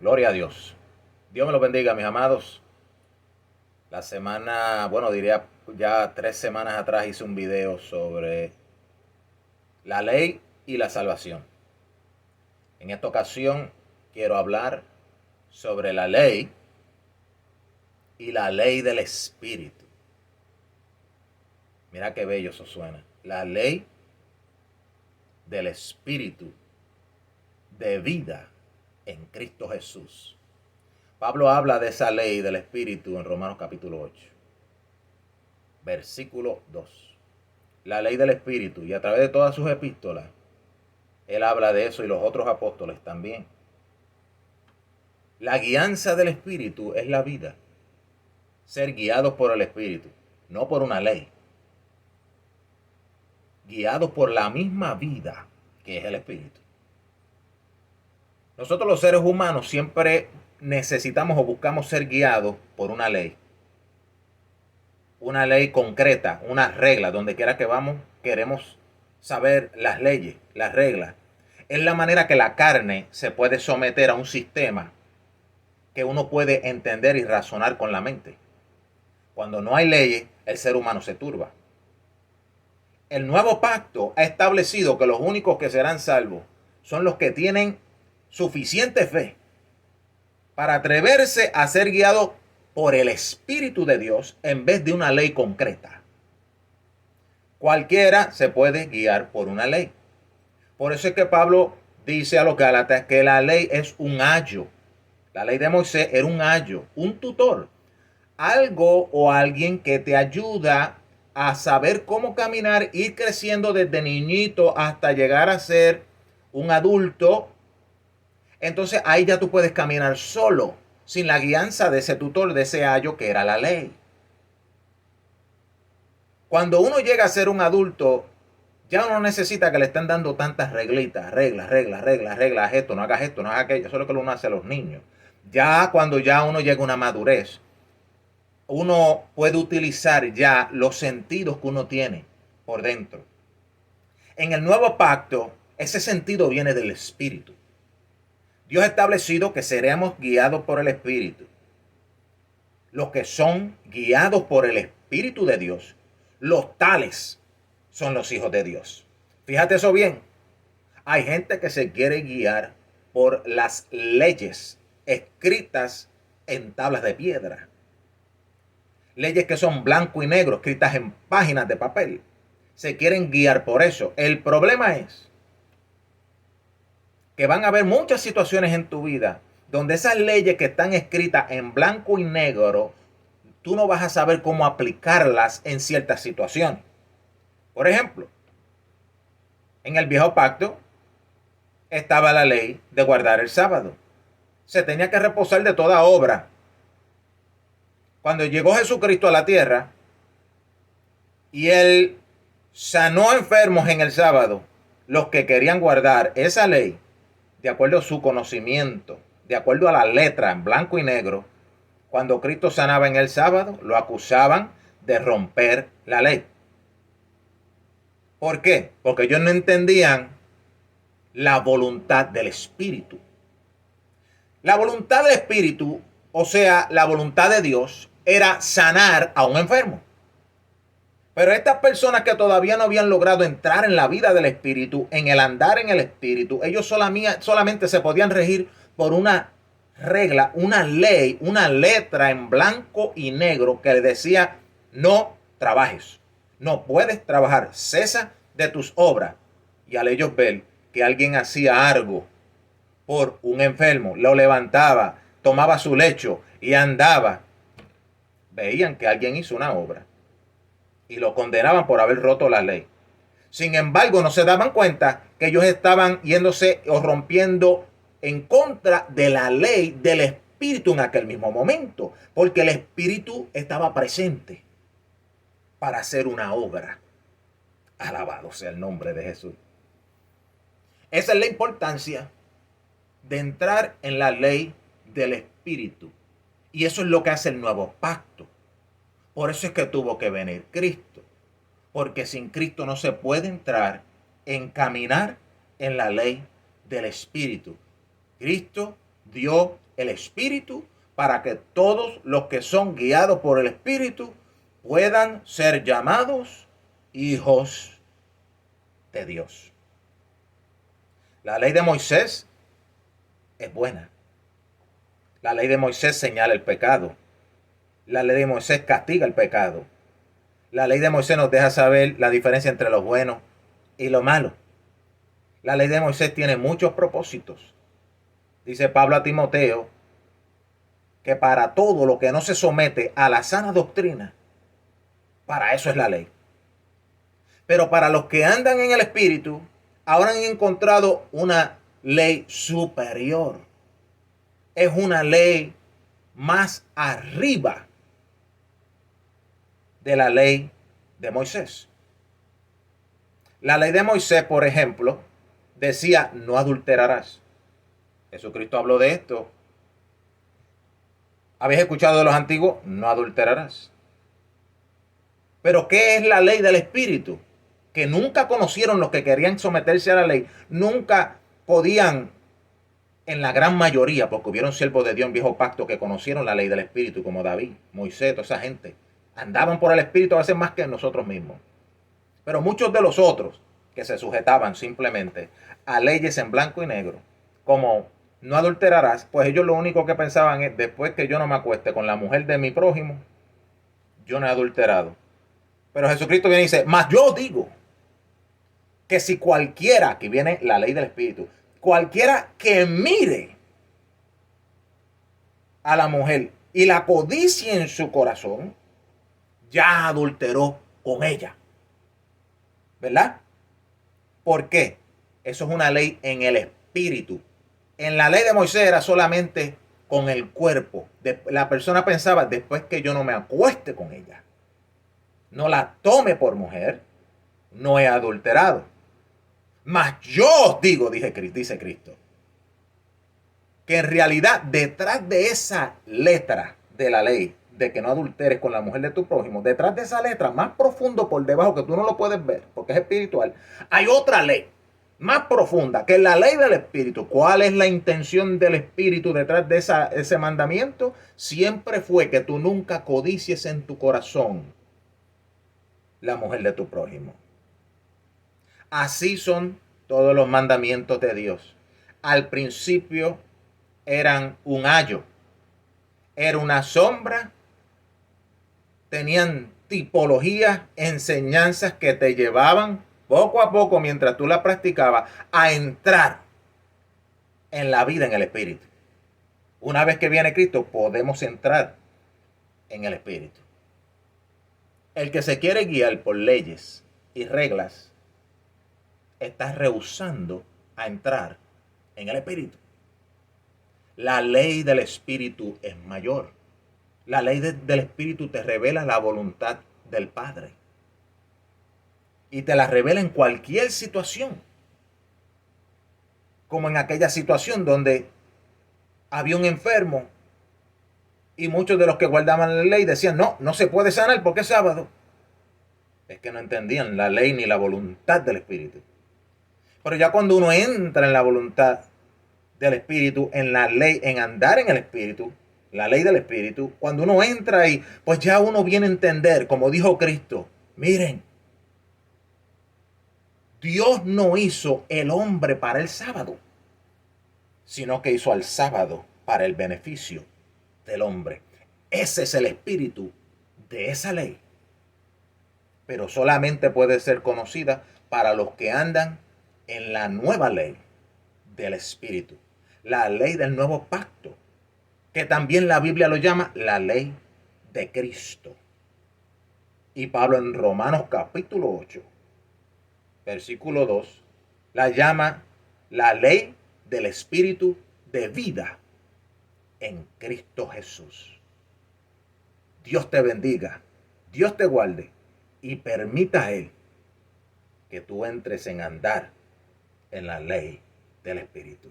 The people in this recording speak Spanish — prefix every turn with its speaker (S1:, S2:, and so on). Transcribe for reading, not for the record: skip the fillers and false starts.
S1: Gloria a Dios. Dios me los bendiga, mis amados. La semana, bueno, diría ya 3 semanas atrás hice un video sobre la ley y la salvación. En esta ocasión quiero hablar sobre la ley y la ley del Espíritu. Mira qué bello eso suena. La ley del Espíritu de vida en Cristo Jesús. Pablo habla de esa ley del Espíritu en Romanos capítulo 8, versículo 2. La ley del Espíritu, y a través de todas sus epístolas, él habla de eso y los otros apóstoles también. La guianza del Espíritu es la vida. Ser guiados por el Espíritu, no por una ley. Guiados por la misma vida que es el Espíritu. Nosotros los seres humanos siempre necesitamos o buscamos ser guiados por una ley. Una ley concreta, una regla, donde quiera que vamos, queremos saber las leyes, las reglas. Es la manera que la carne se puede someter a un sistema que uno puede entender y razonar con la mente. Cuando no hay leyes, el ser humano se turba. El nuevo pacto ha establecido que los únicos que serán salvos son los que tienen suficiente fe para atreverse a ser guiados por el Espíritu de Dios en vez de una ley concreta. Cualquiera se puede guiar por una ley. Por eso es que Pablo dice a los Gálatas que la ley es un ayo. La ley de Moisés era un ayo, un tutor. Algo o alguien que te ayuda a saber cómo caminar, ir creciendo desde niñito hasta llegar a ser un adulto. Entonces ahí ya tú puedes caminar solo, sin la guianza de ese tutor, de ese ayo que era la ley. Cuando uno llega a ser un adulto, ya uno necesita que le estén dando tantas reglitas, reglas, esto, no hagas esto, no hagas aquello. Eso es lo que uno hace a los niños. Ya cuando ya uno llega a una madurez, uno puede utilizar ya los sentidos que uno tiene por dentro. En el nuevo pacto, ese sentido viene del Espíritu. Dios ha establecido que seremos guiados por el Espíritu. Los que son guiados por el Espíritu de Dios, los tales son los hijos de Dios. Fíjate eso bien. Hay gente que se quiere guiar por las leyes escritas en tablas de piedra. Leyes que son blanco y negro, escritas en páginas de papel. Se quieren guiar por eso. El problema es que van a haber muchas situaciones en tu vida donde esas leyes que están escritas en blanco y negro, tú no vas a saber cómo aplicarlas en ciertas situaciones. Por ejemplo, en el viejo pacto estaba la ley de guardar el sábado. Se tenía que reposar de toda obra. Cuando llegó Jesucristo a la tierra y él sanó enfermos en el sábado, los que querían guardar esa ley, de acuerdo a su conocimiento, de acuerdo a la letra en blanco y negro, cuando Cristo sanaba en el sábado, lo acusaban de romper la ley. ¿Por qué? Porque ellos no entendían la voluntad del Espíritu. La voluntad del Espíritu, o sea, la voluntad de Dios, era sanar a un enfermo. Pero estas personas que todavía no habían logrado entrar en la vida del Espíritu, en el andar en el Espíritu, ellos solamente se podían regir por una regla, una ley, una letra en blanco y negro que decía: no trabajes, no puedes trabajar, cesa de tus obras. Y al ellos ver que alguien hacía algo por un enfermo, lo levantaba, tomaba su lecho y andaba, veían que alguien hizo una obra y lo condenaban por haber roto la ley. Sin embargo, no se daban cuenta que ellos estaban yéndose o rompiendo en contra de la ley del Espíritu en aquel mismo momento, porque el Espíritu estaba presente para hacer una obra. Alabado sea el nombre de Jesús. Esa es la importancia de entrar en la ley del Espíritu. Y eso es lo que hace el nuevo pacto. Por eso es que tuvo que venir Cristo. Porque sin Cristo no se puede entrar en caminar en la ley del Espíritu. Cristo dio el Espíritu para que todos los que son guiados por el Espíritu puedan ser llamados hijos de Dios. La ley de Moisés es buena. La ley de Moisés señala el pecado. La ley de Moisés castiga el pecado. La ley de Moisés nos deja saber la diferencia entre lo bueno y lo malo. La ley de Moisés tiene muchos propósitos. Dice Pablo a Timoteo que para todo lo que no se somete a la sana doctrina, para eso es la ley. Pero para los que andan en el Espíritu, ahora han encontrado una ley superior. Es una ley más arriba de la ley de Moisés. La ley de Moisés, por ejemplo, decía: no adulterarás. Jesucristo habló de esto. ¿Habéis escuchado de los antiguos? No adulterarás. Pero ¿qué es la ley del Espíritu? Que nunca conocieron los que querían someterse a la ley. Nunca podían, en la gran mayoría, porque hubieron siervos de Dios en viejo pacto que conocieron la ley del Espíritu, como David, Moisés, toda esa gente. Andaban por el Espíritu a veces más que nosotros mismos. Pero muchos de los otros que se sujetaban simplemente a leyes en blanco y negro, como no adulterarás, pues ellos lo único que pensaban es: después que yo no me acueste con la mujer de mi prójimo, yo no he adulterado. Pero Jesucristo viene y dice: mas yo digo que si cualquiera, aquí viene la ley del Espíritu, cualquiera que mire a la mujer y la codicie en su corazón, ya adulteró con ella. ¿Verdad? ¿Por qué? Eso es una ley en el Espíritu. En la ley de Moisés era solamente con el cuerpo. La persona pensaba: después que yo no me acueste con ella, no la tome por mujer, no he adulterado. Mas yo os digo, dice Cristo, que en realidad detrás de esa letra de la ley de que no adulteres con la mujer de tu prójimo, detrás de esa letra, más profundo por debajo, que tú no lo puedes ver porque es espiritual, hay otra ley más profunda, que es la ley del Espíritu. ¿Cuál es la intención del Espíritu detrás de ese mandamiento? Siempre fue que tú nunca codicies en tu corazón la mujer de tu prójimo. Así son todos los mandamientos de Dios. Al principio eran un ayo, era una sombra, tenían tipologías, enseñanzas que te llevaban poco a poco, mientras tú la practicabas, a entrar en la vida en el Espíritu. Una vez que viene Cristo, podemos entrar en el Espíritu. El que se quiere guiar por leyes y reglas está rehusando a entrar en el Espíritu. La ley del Espíritu es mayor. La ley del Espíritu te revela la voluntad del Padre. Y te la revela en cualquier situación. Como en aquella situación donde había un enfermo y muchos de los que guardaban la ley decían: no, no se puede sanar porque es sábado. Es que no entendían la ley ni la voluntad del Espíritu. Pero ya cuando uno entra en la voluntad del Espíritu, en la ley, en andar en el Espíritu, la ley del Espíritu, cuando uno entra ahí, pues ya uno viene a entender, como dijo Cristo: miren, Dios no hizo el hombre para el sábado, sino que hizo al sábado para el beneficio del hombre. Ese es el espíritu de esa ley. Pero solamente puede ser conocida para los que andan en la nueva ley del Espíritu, la ley del nuevo pacto, que también la Biblia lo llama la ley de Cristo. Y Pablo en Romanos capítulo 8, versículo 2, la llama la ley del Espíritu de vida en Cristo Jesús. Dios te bendiga, Dios te guarde y permita a Él que tú entres en andar en la ley del Espíritu.